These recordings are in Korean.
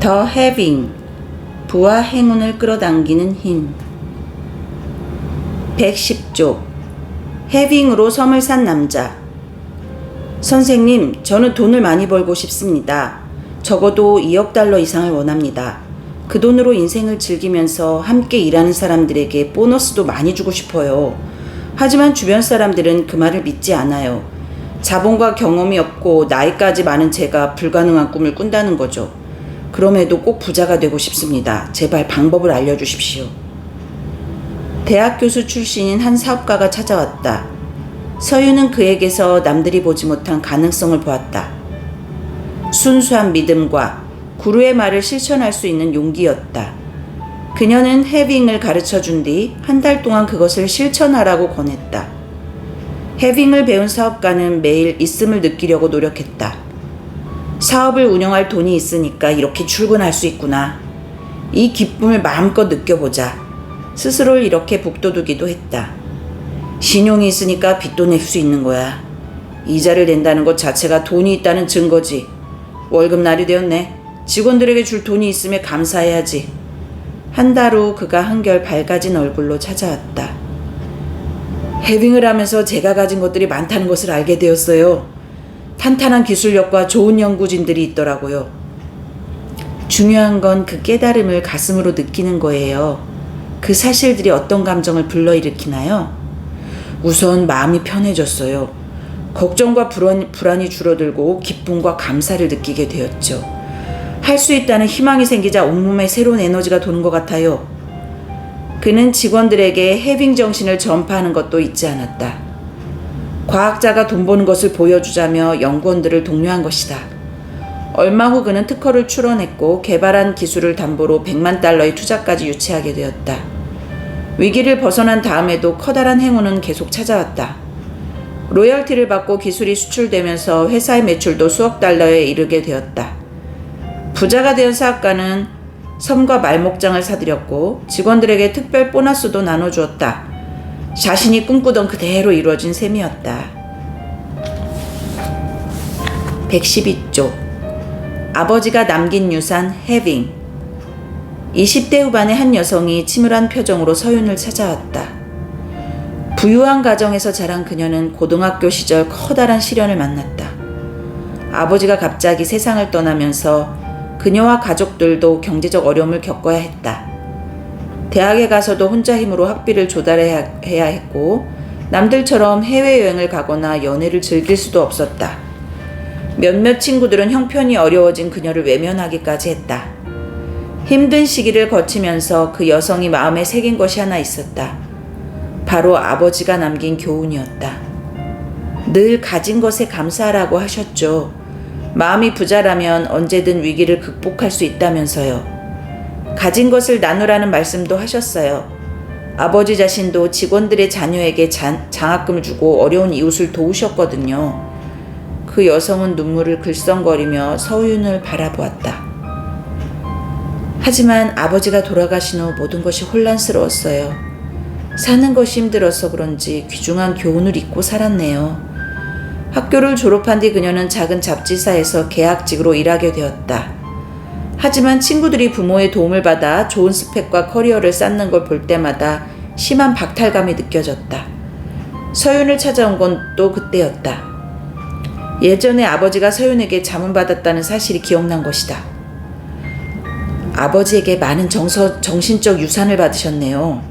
The having, 부와 행운을 끌어당기는 힘. 110쪽, having으로 섬을 산 남자. 선생님, 저는 돈을 많이 벌고 싶습니다. 적어도 2억 달러 이상을 원합니다. 그 돈으로 인생을 즐기면서 함께 일하는 사람들에게 보너스도 많이 주고 싶어요. 하지만 주변 사람들은 그 말을 믿지 않아요. 자본과 경험이 없고 나이까지 많은 제가 불가능한 꿈을 꾼다는 거죠. 그럼에도 꼭 부자가 되고 싶습니다. 제발 방법을 알려주십시오. 대학 교수 출신인 한 사업가가 찾아왔다. 서유는 그에게서 남들이 보지 못한 가능성을 보았다. 순수한 믿음과 구루의 말을 실천할 수 있는 용기였다. 그녀는 having을 가르쳐 준 뒤 한 달 동안 그것을 실천하라고 권했다. having을 배운 사업가는 매일 있음을 느끼려고 노력했다. 사업을 운영할 돈이 있으니까 이렇게 출근할 수 있구나. 이 기쁨을 마음껏 느껴보자. 스스로를 이렇게 북돋우기도 했다. 신용이 있으니까 빚도 낼 수 있는 거야. 이자를 낸다는 것 자체가 돈이 있다는 증거지. 월급날이 되었네. 직원들에게 줄 돈이 있음에 감사해야지. 한 달 후 그가 한결 밝아진 얼굴로 찾아왔다. 해빙을 하면서 제가 가진 것들이 많다는 것을 알게 되었어요. 탄탄한 기술력과 좋은 연구진들이 있더라고요. 중요한 건 그 깨달음을 가슴으로 느끼는 거예요. 그 사실들이 어떤 감정을 불러일으키나요? 우선 마음이 편해졌어요. 걱정과 불안이 줄어들고 기쁨과 감사를 느끼게 되었죠. 할 수 있다는 희망이 생기자 온몸에 새로운 에너지가 도는 것 같아요. 그는 직원들에게 해빙 정신을 전파하는 것도 잊지 않았다. 과학자가 돈 버는 것을 보여주자며 연구원들을 독려한 것이다. 얼마 후 그는 특허를 출원했고 개발한 기술을 담보로 100만 달러의 투자까지 유치하게 되었다. 위기를 벗어난 다음에도 커다란 행운은 계속 찾아왔다. 로열티를 받고 기술이 수출되면서 회사의 매출도 수억 달러에 이르게 되었다. 부자가 된 사업가는 섬과 말목장을 사들였고 직원들에게 특별 보너스도 나눠주었다. 자신이 꿈꾸던 그대로 이루어진 셈이었다. 112쪽, 아버지가 남긴 유산 having. 20대 후반의 한 여성이 침울한 표정으로 서윤을 찾아왔다. 부유한 가정에서 자란 그녀는 고등학교 시절 커다란 시련을 만났다. 아버지가 갑자기 세상을 떠나면서 그녀와 가족들도 경제적 어려움을 겪어야 했다. 대학에 가서도 혼자 힘으로 학비를 조달해야 했고 남들처럼 해외여행을 가거나 연애를 즐길 수도 없었다. 몇몇 친구들은 형편이 어려워진 그녀를 외면하기까지 했다. 힘든 시기를 거치면서 그 여성이 마음에 새긴 것이 하나 있었다. 바로 아버지가 남긴 교훈이었다. 늘 가진 것에 감사하라고 하셨죠. 마음이 부자라면 언제든 위기를 극복할 수 있다면서요. 가진 것을 나누라는 말씀도 하셨어요. 아버지 자신도 직원들의 자녀에게 장학금을 주고 어려운 이웃을 도우셨거든요. 그 여성은 눈물을 글썽거리며 서윤을 바라보았다. 하지만 아버지가 돌아가신 후 모든 것이 혼란스러웠어요. 사는 것이 힘들어서 그런지 귀중한 교훈을 잊고 살았네요. 학교를 졸업한 뒤 그녀는 작은 잡지사에서 계약직으로 일하게 되었다. 하지만 친구들이 부모의 도움을 받아 좋은 스펙과 커리어를 쌓는 걸 볼 때마다 심한 박탈감이 느껴졌다. 서윤을 찾아온 건 또 그때였다. 예전에 아버지가 서윤에게 자문받았다는 사실이 기억난 것이다. 아버지에게 많은 정신적 유산을 받으셨네요.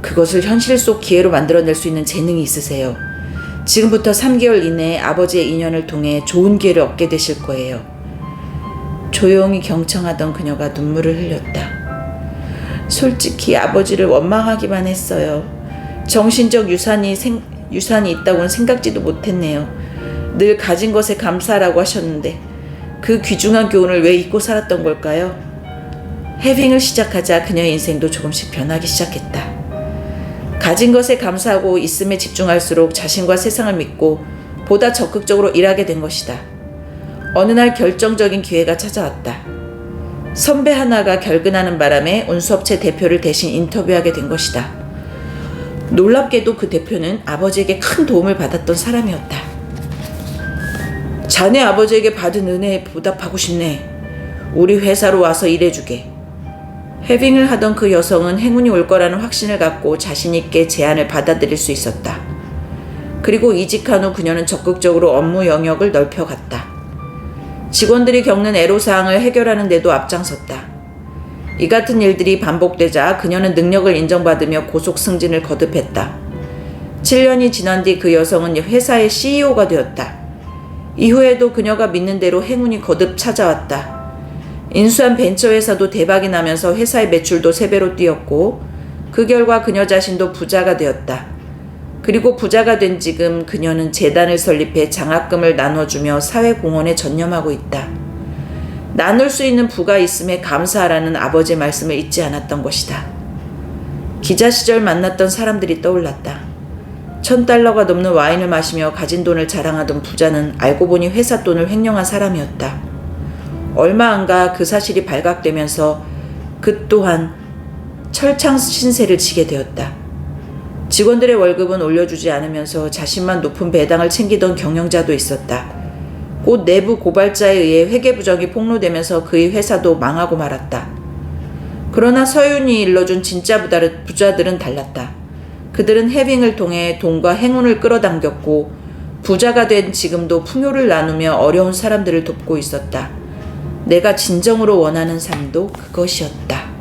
그것을 현실 속 기회로 만들어낼 수 있는 재능이 있으세요. 지금부터 3개월 이내에 아버지의 인연을 통해 좋은 기회를 얻게 되실 거예요. 조용히 경청하던 그녀가 눈물을 흘렸다. 솔직히 아버지를 원망하기만 했어요. 정신적 유산이 있다고는 생각지도 못했네요. 늘 가진 것에 감사하라고 하셨는데 그 귀중한 교훈을 왜 잊고 살았던 걸까요? 해빙을 시작하자 그녀의 인생도 조금씩 변하기 시작했다. 가진 것에 감사하고 있음에 집중할수록 자신과 세상을 믿고 보다 적극적으로 일하게 된 것이다. 어느 날 결정적인 기회가 찾아왔다. 선배 하나가 결근하는 바람에 운수업체 대표를 대신 인터뷰하게 된 것이다. 놀랍게도 그 대표는 아버지에게 큰 도움을 받았던 사람이었다. 자네 아버지에게 받은 은혜에 보답하고 싶네. 우리 회사로 와서 일해주게. 해빙을 하던 그 여성은 행운이 올 거라는 확신을 갖고 자신있게 제안을 받아들일 수 있었다. 그리고 이직한 후 그녀는 적극적으로 업무 영역을 넓혀갔다. 직원들이 겪는 애로사항을 해결하는 데도 앞장섰다. 이 같은 일들이 반복되자 그녀는 능력을 인정받으며 고속 승진을 거듭했다. 7년이 지난 뒤 그 여성은 회사의 CEO가 되었다. 이후에도 그녀가 믿는 대로 행운이 거듭 찾아왔다. 인수한 벤처회사도 대박이 나면서 회사의 매출도 3배로 뛰었고 그 결과 그녀 자신도 부자가 되었다. 그리고 부자가 된 지금 그녀는 재단을 설립해 장학금을 나눠주며 사회공헌에 전념하고 있다. 나눌 수 있는 부가 있음에 감사하라는 아버지의 말씀을 잊지 않았던 것이다. 기자 시절 만났던 사람들이 떠올랐다. $1,000가 넘는 와인을 마시며 가진 돈을 자랑하던 부자는 알고 보니 회사 돈을 횡령한 사람이었다. 얼마 안 가 그 사실이 발각되면서 그 또한 철창 신세를 지게 되었다. 직원들의 월급은 올려주지 않으면서 자신만 높은 배당을 챙기던 경영자도 있었다. 곧 내부 고발자에 의해 회계부정이 폭로되면서 그의 회사도 망하고 말았다. 그러나 서윤이 일러준 진짜 부자들은 달랐다. 그들은 해빙을 통해 돈과 행운을 끌어당겼고 부자가 된 지금도 풍요를 나누며 어려운 사람들을 돕고 있었다. 내가 진정으로 원하는 삶도 그것이었다.